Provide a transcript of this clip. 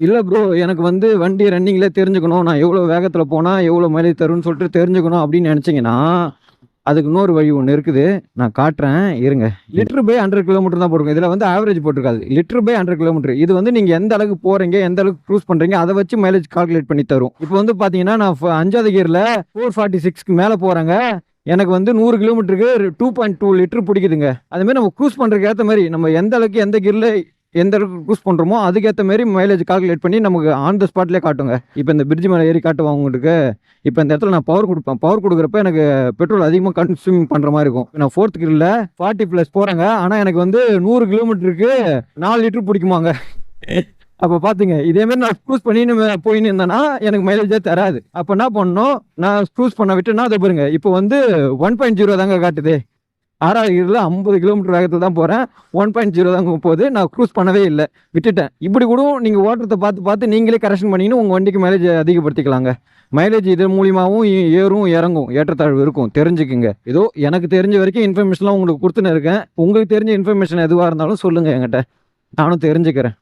இல்ல ப்ரோ. எனக்கு வந்து வண்டி ரன்னிங்ல தெரிஞ்சுக்கணும். நான் எவ்வளோ வேகத்தில போனா, எவ்வளோ மைலேஜ் தரும்ன்னு சொல்லிட்டு தெரிஞ்சுக்கணும் அப்படின்னு நெனச்சீங்கன்னா, அதுக்கு இன்னொரு வழி ஒண்ணு இருக்குது. நான் காட்டுறேன் இருங்க. லிட்டர் பை 100 கிலோமீட்டர் தான் போட்டிருக்கும். இதில வந்து ஆவரேஜ் போட்டிருக்காது. Litre per 100 kilometre. இது வந்து நீங்க எந்த அளவுக்கு போறீங்க, எந்த அளவுக்கு க்ரூஸ் பண்றீங்க, அத வச்சு மைலேஜ் கால்குலேட் பண்ணி தரும். இப்போ வந்து பார்த்தீங்கன்னா, நான் 5வது கியர்ல 446க்கு மேல போறேங்க. எனக்கு வந்து 100 கிலோமீட்டருக்கு 2.2 லிட்டர் பிடிக்குதுங்க. அது மாரி நம்ம க்ரூஸ் பண்றதுக்கு ஏத்த மாரி, நம்ம எந்த அளவுக்கு எந்த கியர்ல எந்த அளவுக்கு க்ரூஸ் பண்றோமோ, அதுக்கேத்த மாரி மைலேஜ் கால்குலேட் பண்ணி நமக்கு ஆன் த ஸ்பாட்லயே காட்டுங்க. இப்ப இந்த பிரிட்ஜ் மேல ஏறி காட்டுவா உங்களுக்கு. இப்ப இந்த இடத்துல நான் பவர் குடுப்பேன். பவர் குடுக்குறப்ப எனக்கு பெட்ரோல் அதிகமா கன்சியூம் பண்ற மாரி இருக்கும். நான் 4த் கியர்ல 40 பிளஸ் போறேங்க. ஆனா எனக்கு வந்து 100 கிலோமீட்டருக்கு 4 லிட்டர் பிடிக்குமாங்க. அப்ப பாத்துங்க. இதே மாரி நான் க்ரூஸ் பண்ணின்னு போயின்னு இருந்தேன்னா, எனக்கு மைலேஜே தராது. அப்ப என்ன பண்ணணும், நான் க்ரூஸ் பண்ண விட்டேன்னா, அத பாருங்க. இப்போ வந்து 1.0 தாங்க காட்டுது. 6வது கியர்ல 50 கிலோமீட்டர் வேகத்துல தான் போறேன். 1.0 தாங்க போகுது. நான் க்ரூஸ் பண்ணவே இல்ல. விட்டுட்டேன். இப்படி கூட நீங்க ஓட்டுறத பார்த்து நீங்களே கரெக்ஷன் பண்ணிக்கின்னு உங்க வண்டிக்கு மைலேஜ் அதிகப்படுத்திக்கலாங்க. மைலேஜ் இது மூலியமாவும் ஏறும், இறங்கும். ஏற்றத்தாழ்வு இருக்கும். தெரிஞ்சுக்குங்க. ஏதோ எனக்கு தெரிஞ்ச வரைக்கும் இன்ஃபர்மேஷன்லாம் உங்களுக்கு குடுத்துன்னு இருக்கேன். உங்களுக்கு தெரிஞ்ச இன்ஃபர்மேஷன் எதுவா இருந்தாலும் சொல்லுங்க என்கிட்ட. நானும் தெரிஞ்சுக்கிறேன்.